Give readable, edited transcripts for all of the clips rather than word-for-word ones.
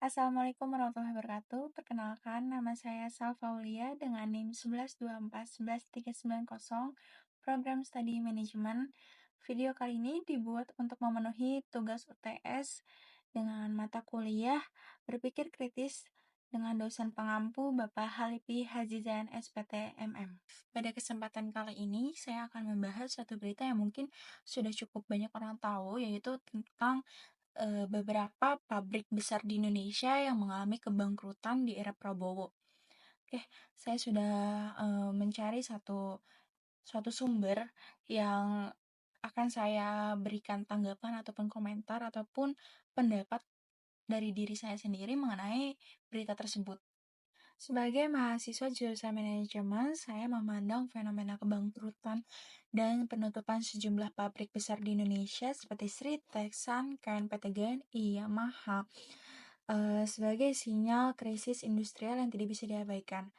Assalamualaikum warahmatullahi wabarakatuh. Perkenalkan, nama saya Salfaulia dengan NIM 1124 11390, program studi manajemen. Video kali ini dibuat untuk memenuhi tugas UTS dengan mata kuliah Berpikir Kritis dengan dosen pengampu Bapak Halipi Hajizan SPT MM. Pada kesempatan kali ini, saya akan membahas satu berita yang mungkin sudah cukup banyak orang tahu, yaitu tentang beberapa pabrik besar di Indonesia yang mengalami kebangkrutan di era Prabowo. Oke, saya sudah mencari suatu sumber yang akan saya berikan tanggapan ataupun komentar ataupun pendapat dari diri saya sendiri mengenai berita tersebut. Sebagai mahasiswa jurusan manajemen, saya memandang fenomena kebangkrutan dan penutupan sejumlah pabrik besar di Indonesia seperti Sritex, Sanken, PT GNI, Yamaha sebagai sinyal krisis industrial yang tidak bisa diabaikan.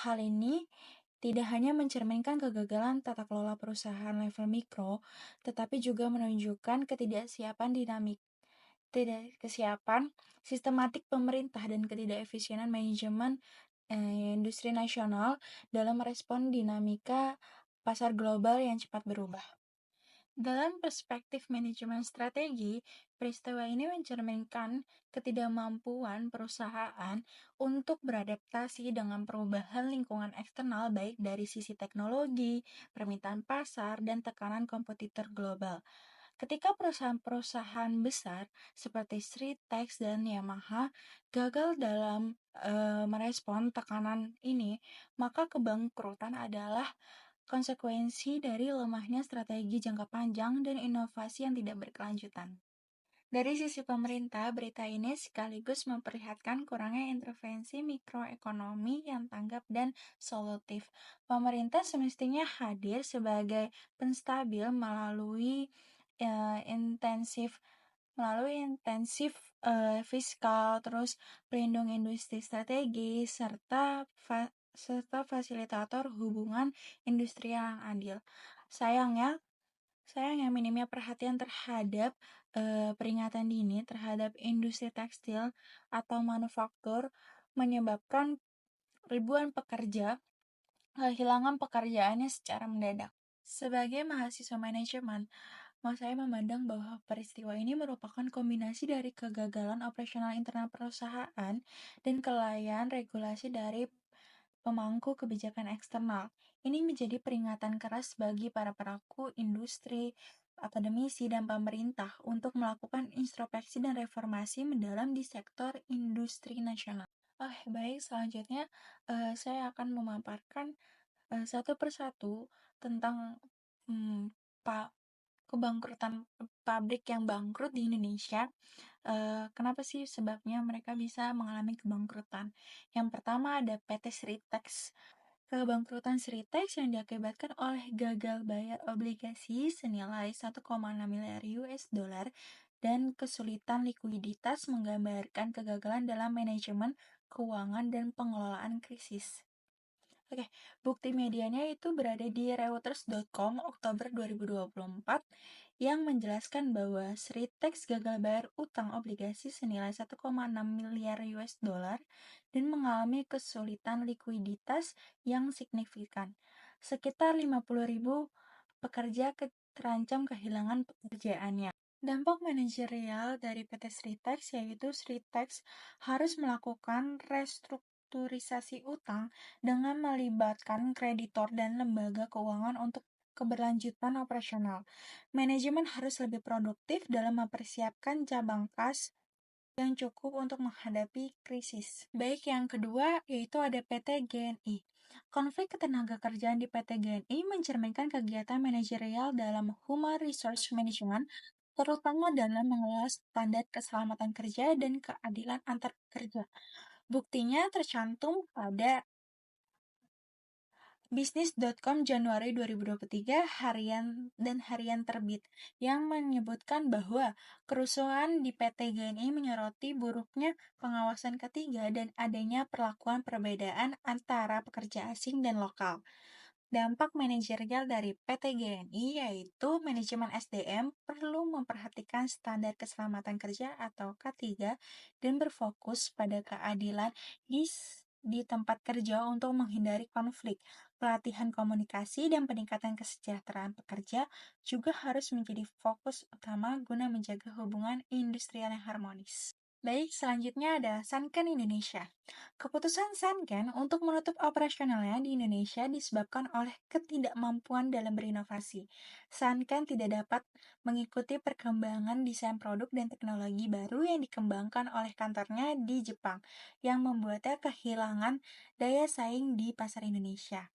Hal ini tidak hanya mencerminkan kegagalan tata kelola perusahaan level mikro, tetapi juga menunjukkan kesiapan sistematik pemerintah dan ketidakefisienan manajemen industri nasional dalam merespon dinamika pasar global yang cepat berubah. Dalam perspektif manajemen strategi, peristiwa ini mencerminkan ketidakmampuan perusahaan untuk beradaptasi dengan perubahan lingkungan eksternal baik dari sisi teknologi, permintaan pasar, dan tekanan kompetitor global. Ketika perusahaan-perusahaan besar seperti Sritex dan Yamaha gagal dalam merespon tekanan ini, maka kebangkrutan adalah konsekuensi dari lemahnya strategi jangka panjang dan inovasi yang tidak berkelanjutan. Dari sisi pemerintah, berita ini sekaligus memperlihatkan kurangnya intervensi mikroekonomi yang tanggap dan solutif. Pemerintah semestinya hadir sebagai penstabil intensif fiskal, terus pelindung industri strategis, serta fasilitator hubungan industrial yang adil. Sayangnya minimnya perhatian terhadap peringatan dini terhadap industri tekstil atau manufaktur menyebabkan ribuan pekerja kehilangan pekerjaannya secara mendadak. Sebagai mahasiswa manajemen, saya memandang bahwa peristiwa ini merupakan kombinasi dari kegagalan operasional internal perusahaan dan kelalaian regulasi dari pemangku kebijakan eksternal. Ini menjadi peringatan keras bagi para pelaku industri, akademisi, dan pemerintah untuk melakukan introspeksi dan reformasi mendalam di sektor industri nasional. Baik, selanjutnya saya akan memaparkan satu persatu tentang kebangkrutan pabrik yang bangkrut di Indonesia. Kenapa sih sebabnya mereka bisa mengalami kebangkrutan? Yang pertama ada PT Sritex. Kebangkrutan Sritex yang diakibatkan oleh gagal bayar obligasi senilai 1,6 miliar US dollar dan kesulitan likuiditas menggambarkan kegagalan dalam manajemen keuangan dan pengelolaan krisis. Bukti medianya itu berada di Reuters.com Oktober 2024 yang menjelaskan bahwa Sritex gagal bayar utang obligasi senilai 1,6 miliar US dollar dan mengalami kesulitan likuiditas yang signifikan. Sekitar 50.000 pekerja terancam kehilangan pekerjaannya. Dampak manajerial dari PT Sritex yaitu Sritex harus melakukan restrukturisasi utang dengan melibatkan kreditor dan lembaga keuangan untuk keberlanjutan operasional. Manajemen harus lebih produktif dalam mempersiapkan cabang kas yang cukup untuk menghadapi krisis. Baik, yang kedua yaitu ada PT GNI. Konflik ketenagakerjaan di PT GNI mencerminkan kegiatan manajerial dalam Human Resource Management, terutama dalam mengelola standar keselamatan kerja dan keadilan antar pekerja. Buktinya tercantum pada Bisnis.com Januari 2023 harian terbit yang menyebutkan bahwa kerusuhan di PT GNI menyoroti buruknya pengawasan ketiga dan adanya perlakuan perbedaan antara pekerja asing dan lokal. Dampak manajerial dari PT GNI yaitu manajemen SDM perlu memperhatikan standar keselamatan kerja atau K3 dan berfokus pada keadilan di tempat kerja untuk menghindari konflik. Pelatihan komunikasi dan peningkatan kesejahteraan pekerja juga harus menjadi fokus utama guna menjaga hubungan industrial yang harmonis. Baik, selanjutnya ada Sanken Indonesia. Keputusan Sanken untuk menutup operasionalnya di Indonesia disebabkan oleh ketidakmampuan dalam berinovasi. Sanken tidak dapat mengikuti perkembangan desain produk dan teknologi baru yang dikembangkan oleh kantornya di Jepang, yang membuatnya kehilangan daya saing di pasar Indonesia.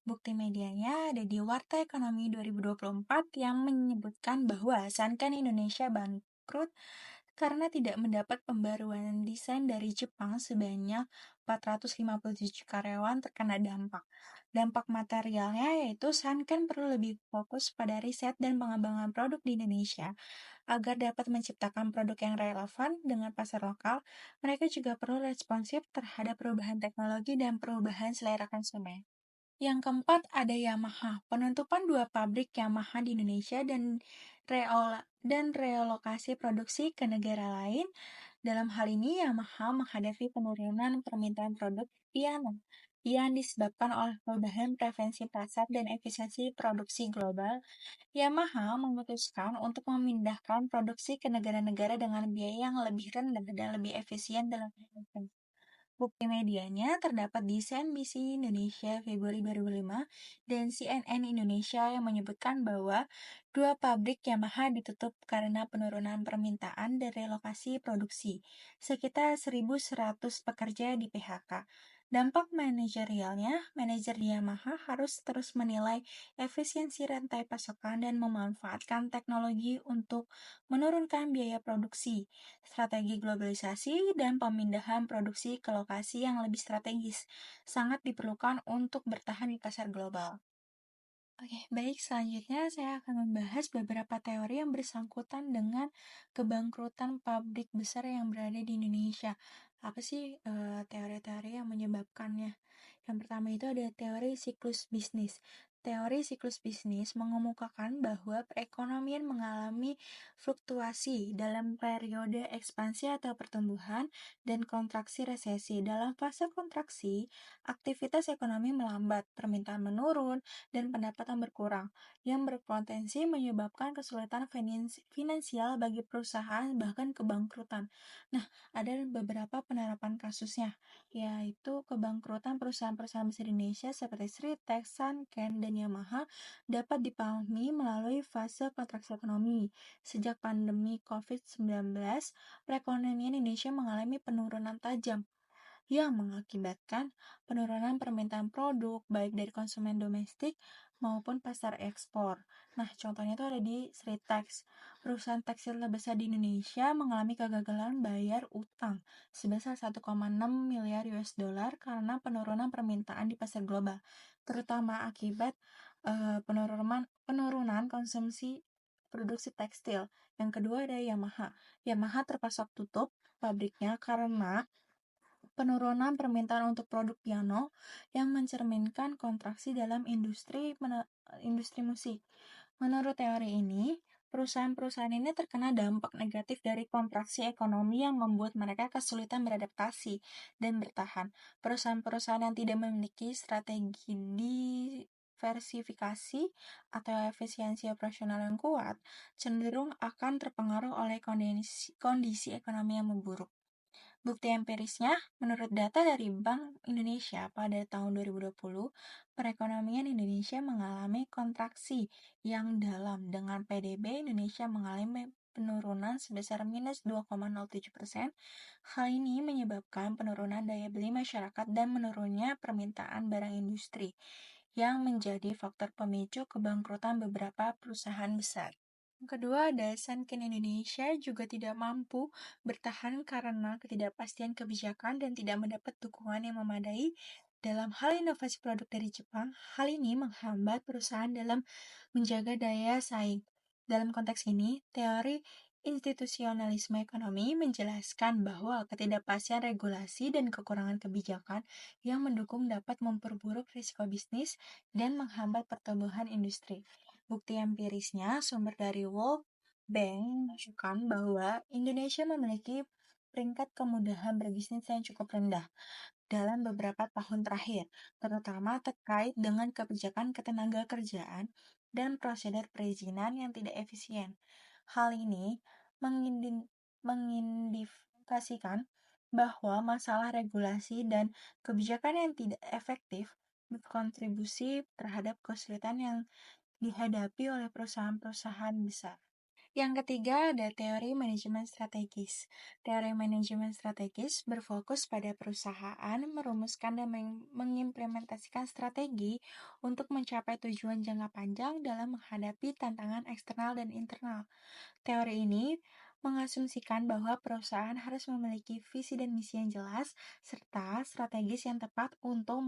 Bukti medianya ada di Warta Ekonomi 2024 yang menyebutkan bahwa Sanken Indonesia bangkrut karena tidak mendapat pembaruan desain dari Jepang. Sebanyak 457 karyawan terkena dampak. Dampak materialnya yaitu Sanken perlu lebih fokus pada riset dan pengembangan produk di Indonesia. Agar dapat menciptakan produk yang relevan dengan pasar lokal, mereka juga perlu responsif terhadap perubahan teknologi dan perubahan selera konsumen. Yang keempat ada Yamaha. Penutupan dua pabrik Yamaha di Indonesia dan relokasi produksi ke negara lain. Dalam hal ini, Yamaha menghadapi penurunan permintaan produk piano yang disebabkan oleh perubahan preferensi pasar dan efisiensi produksi global. Yamaha memutuskan untuk memindahkan produksi ke negara-negara dengan biaya yang lebih rendah dan lebih efisien dalam produksi. Bukti medianya terdapat di CNBC Indonesia Februari 2005 dan CNN Indonesia yang menyebutkan bahwa dua pabrik Yamaha ditutup karena penurunan permintaan dan relokasi produksi. Sekitar 1.100 pekerja di PHK. Dampak manajerialnya, manajer Yamaha harus terus menilai efisiensi rantai pasokan dan memanfaatkan teknologi untuk menurunkan biaya produksi. Strategi globalisasi dan pemindahan produksi ke lokasi yang lebih strategis sangat diperlukan untuk bertahan di pasar global. Oke, baik. Selanjutnya saya akan membahas beberapa teori yang bersangkutan dengan kebangkrutan pabrik besar yang berada di Indonesia. Apa sih teori-teori yang menyebabkannya? Yang pertama itu ada teori siklus bisnis. Teori siklus bisnis mengemukakan bahwa perekonomian mengalami fluktuasi dalam periode ekspansi atau pertumbuhan dan kontraksi resesi. Dalam fase kontraksi, aktivitas ekonomi melambat, permintaan menurun, dan pendapatan berkurang, yang berpotensi menyebabkan kesulitan finansial bagi perusahaan bahkan kebangkrutan. Nah, ada beberapa penerapan kasusnya, yaitu kebangkrutan perusahaan-perusahaan besar Indonesia seperti Sritex, Sanken, dan Yamaha dapat dipahami melalui fase kontraksi ekonomi. Sejak pandemi COVID-19, perekonomian Indonesia mengalami penurunan tajam yang mengakibatkan penurunan permintaan produk baik dari konsumen domestik maupun pasar ekspor. Nah, contohnya itu ada di Sritex. Perusahaan tekstil terbesar di Indonesia mengalami kegagalan bayar utang sebesar 1,6 miliar US dollar karena penurunan permintaan di pasar global, terutama akibat penurunan konsumsi produksi tekstil. Yang kedua ada Yamaha. Yamaha terpaksa tutup pabriknya karena penurunan permintaan untuk produk piano yang mencerminkan kontraksi dalam industri musik. Menurut teori ini, perusahaan-perusahaan ini terkena dampak negatif dari kontraksi ekonomi yang membuat mereka kesulitan beradaptasi dan bertahan. Perusahaan-perusahaan yang tidak memiliki strategi diversifikasi atau efisiensi operasional yang kuat cenderung akan terpengaruh oleh kondisi ekonomi yang memburuk. Bukti empirisnya, menurut data dari Bank Indonesia pada tahun 2020, perekonomian Indonesia mengalami kontraksi yang dalam dengan PDB Indonesia mengalami penurunan sebesar minus 2,07%. Hal ini menyebabkan penurunan daya beli masyarakat dan menurunnya permintaan barang industri, yang menjadi faktor pemicu kebangkrutan beberapa perusahaan besar. Yang kedua, ada Sanken Indonesia juga tidak mampu bertahan karena ketidakpastian kebijakan dan tidak mendapat dukungan yang memadai dalam hal inovasi produk dari Jepang. Hal ini menghambat perusahaan dalam menjaga daya saing. Dalam konteks ini, teori Institusionalisme ekonomi menjelaskan bahwa ketidakpastian regulasi dan kekurangan kebijakan yang mendukung dapat memperburuk risiko bisnis dan menghambat pertumbuhan industri. Bukti empirisnya sumber dari World Bank menunjukkan bahwa Indonesia memiliki peringkat kemudahan berbisnis yang cukup rendah dalam beberapa tahun terakhir, terutama terkait dengan kebijakan ketenagakerjaan dan prosedur perizinan yang tidak efisien. Hal ini mengindikasikan bahwa masalah regulasi dan kebijakan yang tidak efektif berkontribusi terhadap kesulitan yang dihadapi oleh perusahaan-perusahaan besar. Yang ketiga ada teori manajemen strategis. Teori manajemen strategis berfokus pada perusahaan merumuskan dan mengimplementasikan strategi untuk mencapai tujuan jangka panjang dalam menghadapi tantangan eksternal dan internal. Teori ini mengasumsikan bahwa perusahaan harus memiliki visi dan misi yang jelas, serta strategis yang tepat untuk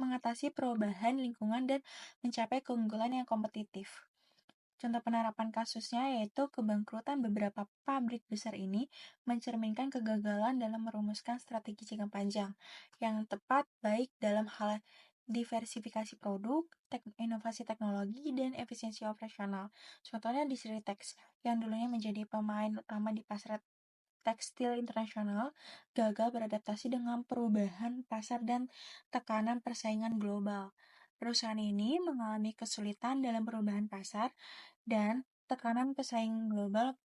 mengatasi perubahan lingkungan dan mencapai keunggulan yang kompetitif. Contoh penerapan kasusnya yaitu kebangkrutan beberapa pabrik besar ini mencerminkan kegagalan dalam merumuskan strategi jangka panjang yang tepat baik dalam hal diversifikasi produk, inovasi teknologi, dan efisiensi operasional. Contohnya di Sritex, yang dulunya menjadi pemain utama di pasar tekstil internasional, gagal beradaptasi dengan perubahan pasar dan tekanan persaingan global. Perusahaan ini mengalami kesulitan dalam perubahan pasar dan tekanan pesaing global.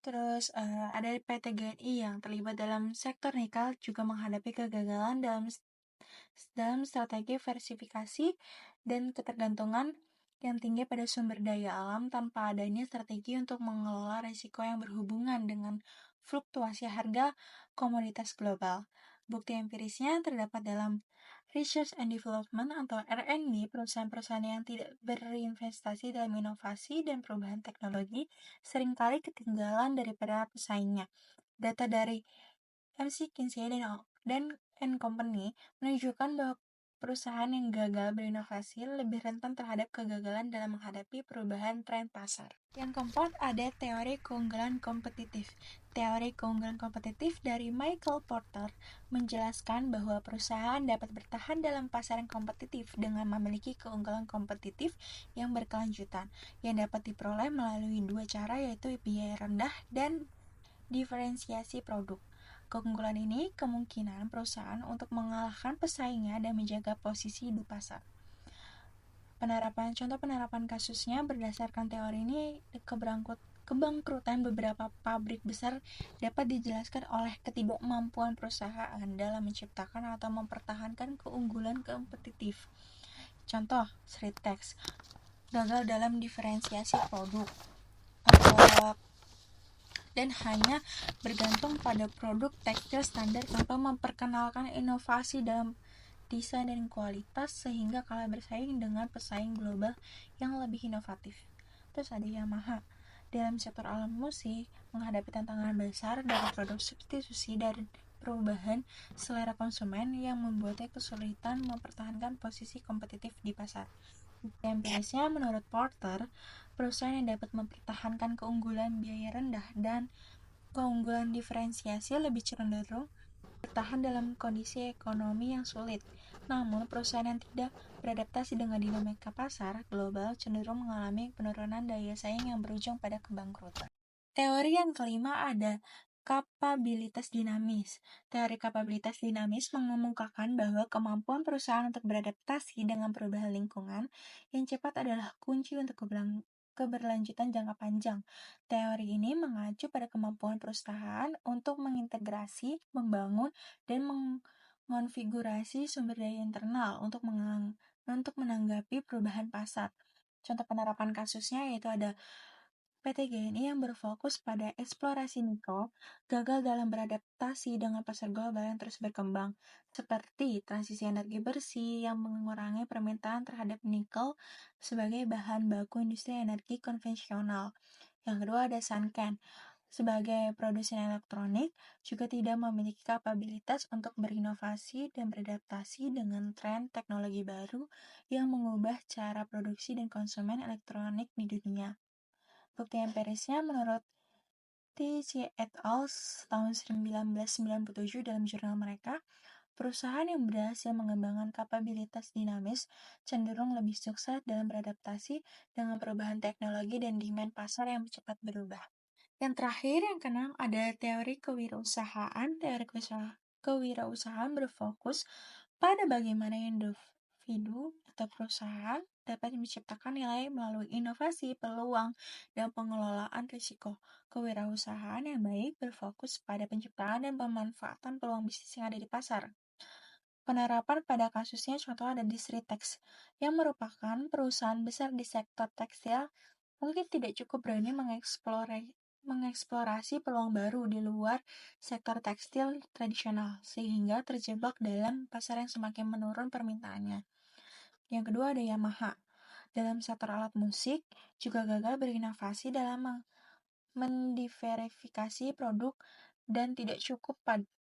Terus ada PT GNI yang terlibat dalam sektor nikel juga menghadapi kegagalan dalam strategi diversifikasi dan ketergantungan yang tinggi pada sumber daya alam tanpa adanya strategi untuk mengelola risiko yang berhubungan dengan fluktuasi harga komoditas global. Bukti empirisnya terdapat dalam Research and Development atau R&D, perusahaan-perusahaan yang tidak berinvestasi dalam inovasi dan perubahan teknologi seringkali ketinggalan daripada pesaingnya. Data dari McKinsey dan Company menunjukkan bahwa perusahaan yang gagal berinovasi lebih rentan terhadap kegagalan dalam menghadapi perubahan tren pasar. Yang keempat ada teori keunggulan kompetitif. Teori keunggulan kompetitif dari Michael Porter menjelaskan bahwa perusahaan dapat bertahan dalam pasar yang kompetitif dengan memiliki keunggulan kompetitif yang berkelanjutan, yang dapat diperoleh melalui dua cara yaitu biaya rendah dan diferensiasi produk. Keunggulan ini kemungkinan perusahaan untuk mengalahkan pesaingnya dan menjaga posisi di pasar. Contoh penerapan kasusnya berdasarkan teori ini, kebangkrutan beberapa pabrik besar dapat dijelaskan oleh ketidakmampuan perusahaan dalam menciptakan atau mempertahankan keunggulan kompetitif. Contoh, Sritex gagal dalam diferensiasi produk dan hanya bergantung pada produk tekstil standar tanpa memperkenalkan inovasi dalam desain dan kualitas sehingga kalah bersaing dengan pesaing global yang lebih inovatif. Terus ada Yamaha. Dalam sektor alat musik, menghadapi tantangan besar dari produk substitusi dan perubahan selera konsumen yang membuatnya kesulitan mempertahankan posisi kompetitif di pasar. Empirisnya, menurut Porter, perusahaan yang dapat mempertahankan keunggulan biaya rendah dan keunggulan diferensiasi lebih cenderung bertahan dalam kondisi ekonomi yang sulit. Namun, perusahaan yang tidak beradaptasi dengan dinamika pasar global cenderung mengalami penurunan daya saing yang berujung pada kebangkrutan. Teori yang kelima ada kapabilitas dinamis. Teori kapabilitas dinamis mengemukakan bahwa kemampuan perusahaan untuk beradaptasi dengan perubahan lingkungan yang cepat adalah kunci untuk keberlanjutan jangka panjang. Teori ini mengacu pada kemampuan perusahaan untuk mengintegrasi, membangun, dan mengonfigurasi sumber daya internal untuk menanggapi perubahan pasar. Contoh penerapan kasusnya yaitu ada PT GNI yang berfokus pada eksplorasi nikel gagal dalam beradaptasi dengan pasar global yang terus berkembang, seperti transisi energi bersih yang mengurangi permintaan terhadap nikel sebagai bahan baku industri energi konvensional. Yang kedua ada Sanken. Sebagai produsen elektronik, juga tidak memiliki kapabilitas untuk berinovasi dan beradaptasi dengan tren teknologi baru yang mengubah cara produksi dan konsumen elektronik di dunia. Bukti empirisnya menurut TC et al. Tahun 1997 dalam jurnal mereka, perusahaan yang berhasil mengembangkan kapabilitas dinamis cenderung lebih sukses dalam beradaptasi dengan perubahan teknologi dan demand pasar yang cepat berubah. Yang terakhir, yang keenam, ada teori kewirausahaan. Teori kewirausahaan berfokus pada bagaimana individu atau perusahaan dapat menciptakan nilai melalui inovasi, peluang, dan pengelolaan risiko. Kewirausahaan yang baik berfokus pada penciptaan dan pemanfaatan peluang bisnis yang ada di pasar. Penerapan pada kasusnya contoh ada di Sritex, yang merupakan perusahaan besar di sektor tekstil, mungkin tidak cukup berani mengeksplorasi peluang baru di luar sektor tekstil tradisional, sehingga terjebak dalam pasar yang semakin menurun permintaannya. Yang kedua ada Yamaha. Dalam sektor alat musik, juga gagal berinovasi dalam mendiversifikasi produk dan tidak cukup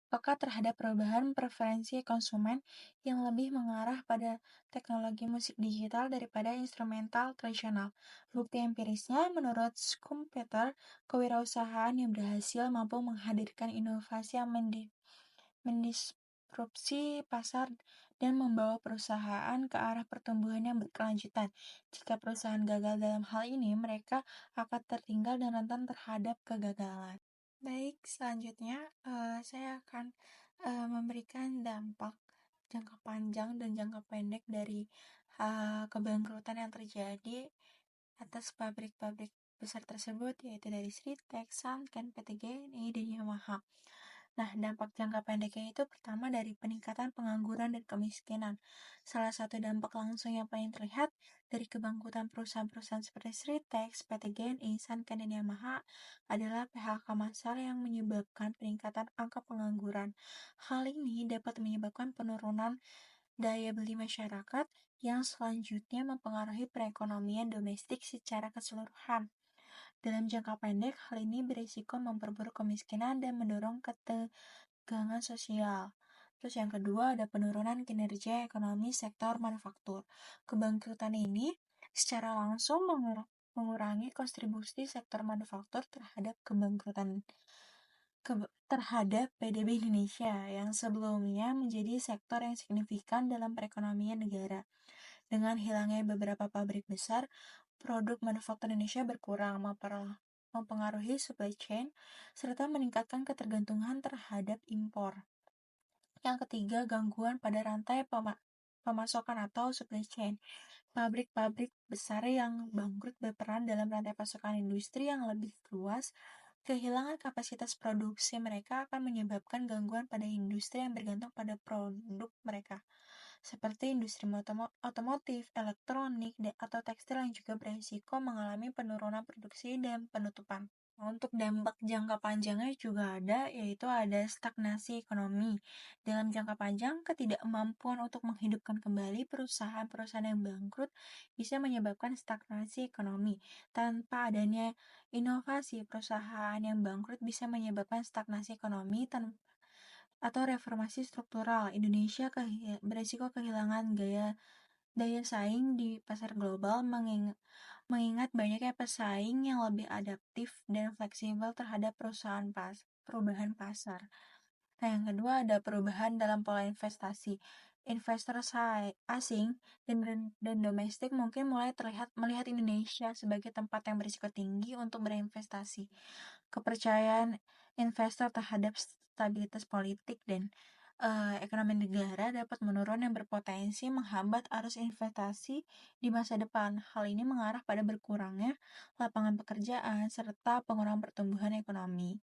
peka terhadap perubahan preferensi konsumen yang lebih mengarah pada teknologi musik digital daripada instrumental tradisional. Bukti empirisnya, menurut Schumpeter, kewirausahaan yang berhasil mampu menghadirkan inovasi yang mendisrupsi pasar dan membawa perusahaan ke arah pertumbuhan yang berkelanjutan. Jika perusahaan gagal dalam hal ini, mereka akan tertinggal dan rentan terhadap kegagalan. Baik, selanjutnya saya akan memberikan dampak jangka panjang dan jangka pendek dari kebangkrutan yang terjadi atas pabrik-pabrik besar tersebut, yaitu dari Sritex, Sanken, PT GNI, dan Yamaha. Nah, dampak jangka pendeknya itu pertama dari peningkatan pengangguran dan kemiskinan. Salah satu dampak langsung yang paling terlihat dari kebangkrutan perusahaan-perusahaan seperti Sritex, PT GNI, Sanken, dan Yamaha adalah PHK massal yang menyebabkan peningkatan angka pengangguran. Hal ini dapat menyebabkan penurunan daya beli masyarakat yang selanjutnya mempengaruhi perekonomian domestik secara keseluruhan. Dalam jangka pendek, hal ini berisiko memperburuk kemiskinan dan mendorong ketegangan sosial. Terus yang kedua ada penurunan kinerja ekonomi sektor manufaktur. Kebangkrutan ini secara langsung mengurangi kontribusi sektor manufaktur terhadap terhadap PDB Indonesia yang sebelumnya menjadi sektor yang signifikan dalam perekonomian negara. Dengan hilangnya beberapa pabrik besar, produk manufaktur Indonesia berkurang, mempengaruhi supply chain, serta meningkatkan ketergantungan terhadap impor. Yang ketiga, gangguan pada rantai pemasokan atau supply chain. Pabrik-pabrik besar yang bangkrut berperan dalam rantai pasokan industri yang lebih luas. Kehilangan kapasitas produksi mereka akan menyebabkan gangguan pada industri yang bergantung pada produk mereka, seperti industri otomotif, elektronik, atau tekstil yang juga beresiko mengalami penurunan produksi dan penutupan. Untuk dampak jangka panjangnya juga ada, yaitu ada stagnasi ekonomi. Dalam jangka panjang, ketidakmampuan untuk menghidupkan kembali perusahaan-perusahaan yang bangkrut bisa menyebabkan stagnasi ekonomi. Tanpa adanya inovasi, perusahaan yang bangkrut bisa menyebabkan stagnasi ekonomi atau reformasi struktural. Indonesia beresiko kehilangan daya saing di pasar global, mengingat banyaknya pesaing yang lebih adaptif dan fleksibel terhadap perubahan pasar. Nah, yang kedua ada perubahan dalam pola investasi. Investor asing dan domestik mungkin mulai melihat Indonesia sebagai tempat yang berisiko tinggi untuk berinvestasi. Kepercayaan investor terhadap stabilitas politik dan ekonomi negara dapat menurun yang berpotensi menghambat arus investasi di masa depan. Hal ini mengarah pada berkurangnya lapangan pekerjaan serta pengurangan pertumbuhan ekonomi.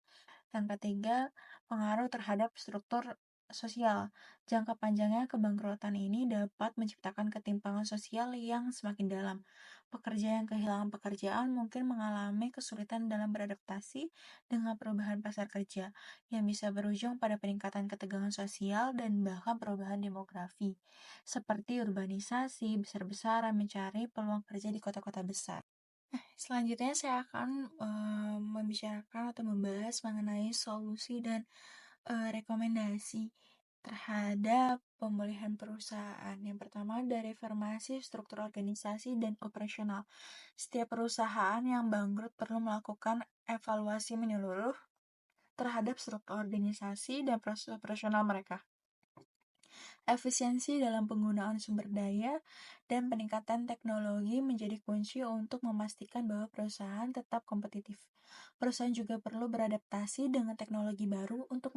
Dan ketiga, pengaruh terhadap struktur sosial. Jangka panjangnya kebangkrutan ini dapat menciptakan ketimpangan sosial yang semakin dalam. Pekerja yang kehilangan pekerjaan mungkin mengalami kesulitan dalam beradaptasi dengan perubahan pasar kerja, yang bisa berujung pada peningkatan ketegangan sosial dan bahkan perubahan demografi, seperti urbanisasi besar-besaran mencari peluang kerja di kota-kota besar. Selanjutnya saya akan membicarakan atau membahas mengenai solusi dan rekomendasi terhadap pemulihan perusahaan. Yang pertama ada reformasi struktur organisasi dan operasional. Setiap perusahaan yang bangkrut perlu melakukan evaluasi menyeluruh terhadap struktur organisasi dan proses operasional mereka. Efisiensi dalam penggunaan sumber daya dan peningkatan teknologi menjadi kunci untuk memastikan bahwa perusahaan tetap kompetitif. Perusahaan juga perlu beradaptasi dengan teknologi baru untuk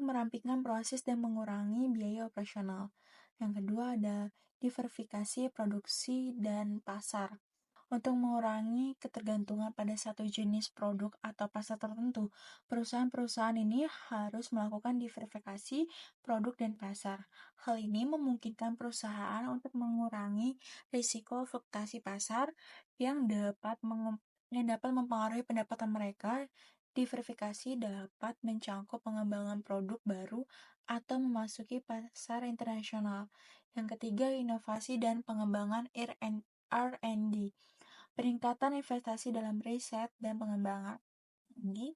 merampingkan proses dan mengurangi biaya operasional. Yang kedua ada diversifikasi produksi dan pasar. Untuk mengurangi ketergantungan pada satu jenis produk atau pasar tertentu, perusahaan-perusahaan ini harus melakukan diversifikasi produk dan pasar. Hal ini memungkinkan perusahaan untuk mengurangi risiko fluktuasi pasar yang dapat mempengaruhi pendapatan mereka. Diversifikasi dapat mencakup pengembangan produk baru atau memasuki pasar internasional. Yang ketiga, inovasi dan pengembangan R&D. Peningkatan investasi dalam riset dan pengembangan ini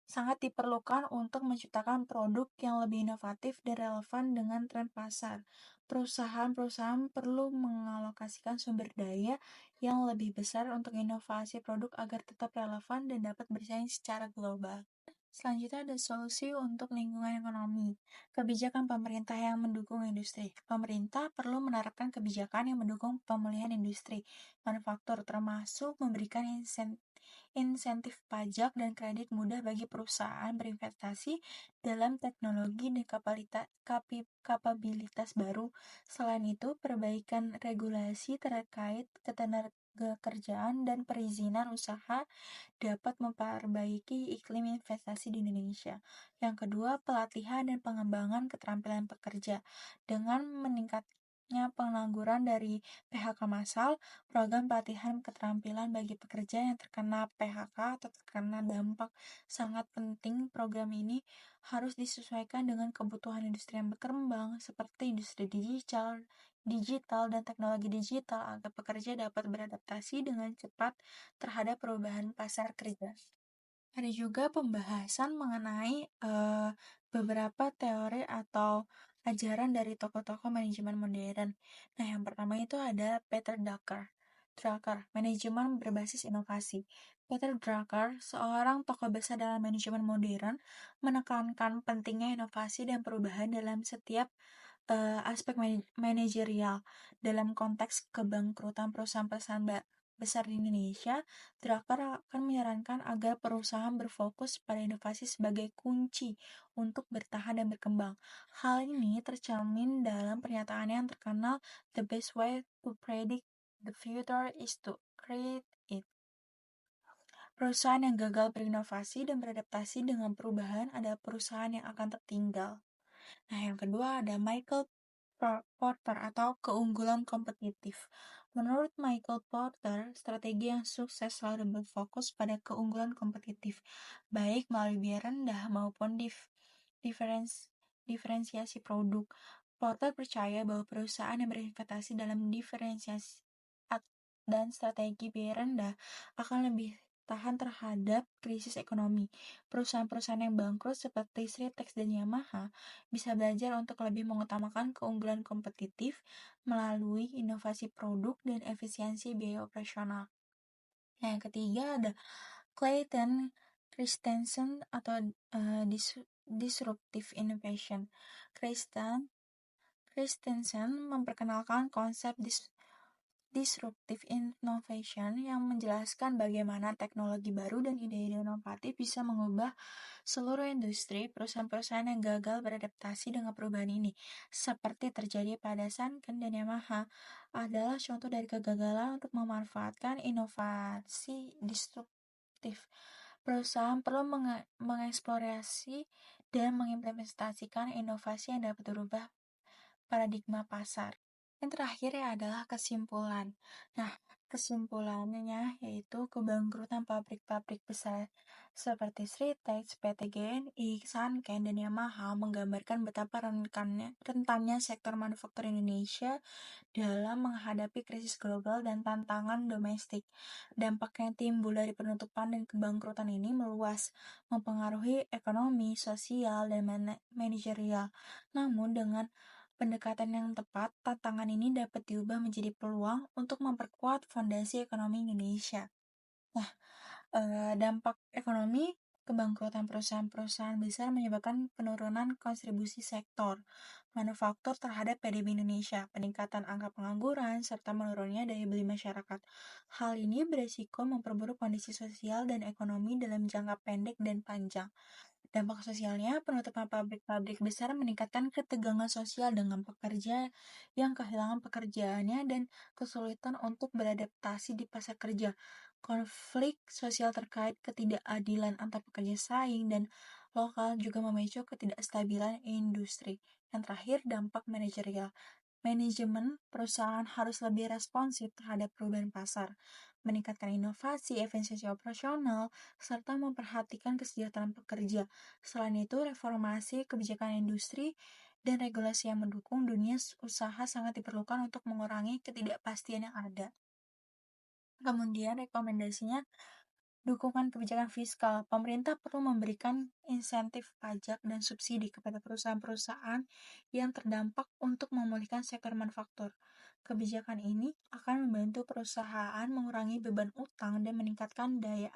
sangat diperlukan untuk menciptakan produk yang lebih inovatif dan relevan dengan tren pasar. Perusahaan-perusahaan perlu mengalokasikan sumber daya yang lebih besar untuk inovasi produk agar tetap relevan dan dapat bersaing secara global. Selanjutnya ada solusi untuk lingkungan ekonomi. Kebijakan pemerintah yang mendukung industri. Pemerintah perlu menerapkan kebijakan yang mendukung pemulihan industri manufaktur, termasuk memberikan insentif pajak dan kredit mudah bagi perusahaan berinvestasi dalam teknologi dan kapabilitas baru. Selain itu, perbaikan regulasi terkait ketenagakerjaan dan perizinan usaha dapat memperbaiki iklim investasi di Indonesia. Yang kedua, pelatihan dan pengembangan keterampilan pekerja. Dengan meningkatnya pengangguran dari PHK massal, program pelatihan keterampilan bagi pekerja yang terkena PHK atau terkena dampak sangat penting. Program ini harus disesuaikan dengan kebutuhan industri yang berkembang, seperti industri digital dan teknologi digital agar pekerja dapat beradaptasi dengan cepat terhadap perubahan pasar kerja. Ada juga pembahasan mengenai beberapa teori atau ajaran dari tokoh-tokoh manajemen modern. Nah, yang pertama itu ada Peter Drucker, manajemen berbasis inovasi. Peter Drucker, seorang tokoh besar dalam manajemen modern, menekankan pentingnya inovasi dan perubahan dalam setiap aspek manajerial. Dalam konteks kebangkrutan perusahaan-perusahaan besar di Indonesia, Drucker akan menyarankan agar perusahaan berfokus pada inovasi sebagai kunci untuk bertahan dan berkembang. Hal ini tercermin dalam pernyataan yang terkenal, "The best way to predict the future is to create it." Perusahaan yang gagal berinovasi dan beradaptasi dengan perubahan adalah perusahaan yang akan tertinggal. Nah, yang kedua ada Michael Porter atau keunggulan kompetitif. Menurut Michael Porter, strategi yang sukses selalu berfokus pada keunggulan kompetitif, baik melalui biaya rendah maupun diferensiasi produk. Porter percaya bahwa perusahaan yang berinvestasi dalam diferensiasi dan strategi biaya rendah akan lebih tahan terhadap krisis ekonomi. Perusahaan-perusahaan yang bangkrut seperti Sritex dan Yamaha bisa belajar untuk lebih mengutamakan keunggulan kompetitif melalui inovasi produk dan efisiensi biaya operasional. Yang ketiga ada Clayton Christensen atau disruptive innovation. Christensen memperkenalkan konsep disruptive innovation yang menjelaskan bagaimana teknologi baru dan ide-ide inovatif bisa mengubah seluruh industri. Perusahaan-perusahaan yang gagal beradaptasi dengan perubahan ini, seperti terjadi pada Sanken dan Yamaha, adalah contoh dari kegagalan untuk memanfaatkan inovasi disruptif. Perusahaan perlu mengeksplorasi dan mengimplementasikan inovasi yang dapat berubah paradigma pasar. Yang terakhir adalah kesimpulan. Nah, Kesimpulannya yaitu kebangkrutan pabrik-pabrik besar seperti Sritex, PT GNI, Sanken, dan Yamaha menggambarkan betapa rentannya sektor manufaktur Indonesia dalam menghadapi krisis global dan tantangan domestik. Dampak yang timbul dari penutupan dan kebangkrutan ini meluas, mempengaruhi ekonomi, sosial, dan manajerial. Namun dengan pendekatan yang tepat, tantangan ini dapat diubah menjadi peluang untuk memperkuat fondasi ekonomi Indonesia. Nah, dampak ekonomi, kebangkrutan perusahaan-perusahaan besar menyebabkan penurunan kontribusi sektor manufaktur terhadap PDB Indonesia, peningkatan angka pengangguran, serta menurunnya daya beli masyarakat. Hal ini beresiko memperburuk kondisi sosial dan ekonomi dalam jangka pendek dan panjang. Dampak sosialnya, penutupan pabrik-pabrik besar meningkatkan ketegangan sosial dengan pekerja yang kehilangan pekerjaannya dan kesulitan untuk beradaptasi di pasar kerja. Konflik sosial terkait ketidakadilan antar pekerja saing dan lokal juga memicu ketidakstabilan industri. Yang terakhir, dampak manajerial. Manajemen perusahaan harus lebih responsif terhadap perubahan pasar, meningkatkan inovasi, efisiensi operasional, serta memperhatikan kesejahteraan pekerja. Selain itu, reformasi kebijakan industri dan regulasi yang mendukung dunia usaha sangat diperlukan untuk mengurangi ketidakpastian yang ada. Kemudian rekomendasinya, dukungan kebijakan fiskal. Pemerintah perlu memberikan insentif pajak dan subsidi kepada perusahaan-perusahaan yang terdampak untuk memulihkan sektor manufaktur. Kebijakan ini akan membantu perusahaan mengurangi beban utang dan meningkatkan daya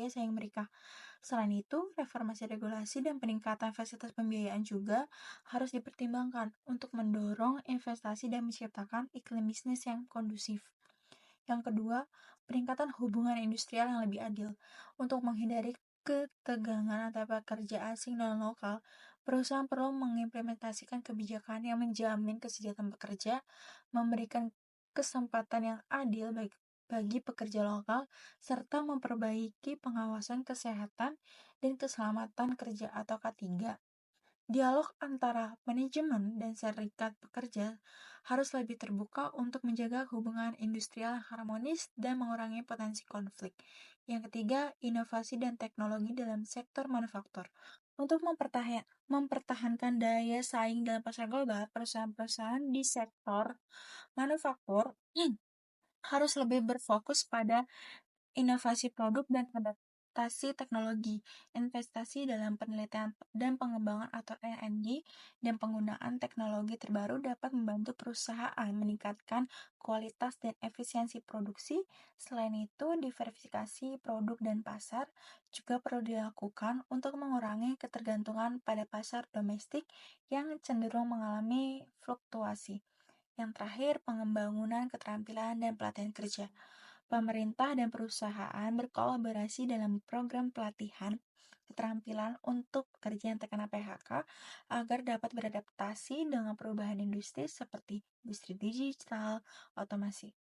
saing mereka. Selain itu, reformasi regulasi dan peningkatan fasilitas pembiayaan juga harus dipertimbangkan untuk mendorong investasi dan menciptakan iklim bisnis yang kondusif. Yang kedua, peningkatan hubungan industrial yang lebih adil. Untuk menghindari ketegangan antara pekerja asing dan lokal, perusahaan perlu mengimplementasikan kebijakan yang menjamin kesejahteraan pekerja, memberikan kesempatan yang adil bagi pekerja lokal, serta memperbaiki pengawasan kesehatan dan keselamatan kerja atau K3. Dialog antara manajemen dan serikat pekerja harus lebih terbuka untuk menjaga hubungan industrial yang harmonis dan mengurangi potensi konflik. Yang ketiga, inovasi dan teknologi dalam sektor manufaktur. Untuk mempertahankan daya saing dalam pasar global, perusahaan-perusahaan di sektor manufaktur harus lebih berfokus pada inovasi produk dan adaptasi teknologi, investasi dalam penelitian dan pengembangan atau R&D, dan penggunaan teknologi terbaru dapat membantu perusahaan meningkatkan kualitas dan efisiensi produksi. Selain itu, diversifikasi produk dan pasar juga perlu dilakukan untuk mengurangi ketergantungan pada pasar domestik yang cenderung mengalami fluktuasi. Yang terakhir, pengembangan keterampilan dan pelatihan kerja. Pemerintah dan perusahaan berkolaborasi dalam program pelatihan keterampilan untuk pekerja yang terkena PHK agar dapat beradaptasi dengan perubahan industri seperti industri digital,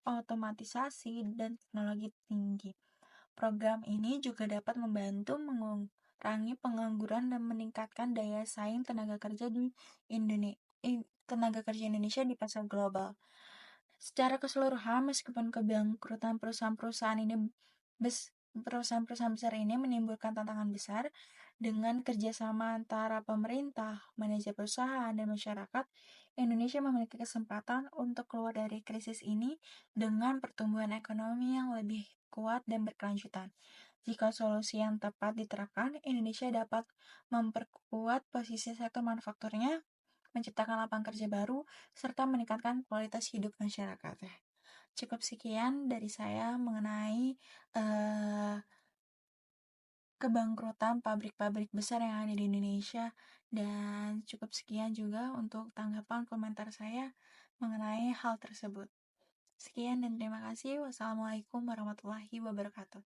otomatisasi, dan teknologi tinggi. Program ini juga dapat membantu mengurangi pengangguran dan meningkatkan daya saing tenaga kerja Indonesia di pasar global. Secara keseluruhan, meskipun kebangkrutan perusahaan-perusahaan besar ini menimbulkan tantangan besar, dengan kerjasama antara pemerintah, manajer perusahaan, dan masyarakat, Indonesia memiliki kesempatan untuk keluar dari krisis ini dengan pertumbuhan ekonomi yang lebih kuat dan berkelanjutan. Jika solusi yang tepat diterapkan, Indonesia dapat memperkuat posisi sektor manufakturnya, menciptakan lapangan kerja baru, serta meningkatkan kualitas hidup masyarakat. Cukup sekian dari saya mengenai kebangkrutan pabrik-pabrik besar yang ada di Indonesia, dan cukup sekian juga untuk tanggapan komentar saya mengenai hal tersebut. Sekian dan terima kasih. Wassalamualaikum warahmatullahi wabarakatuh.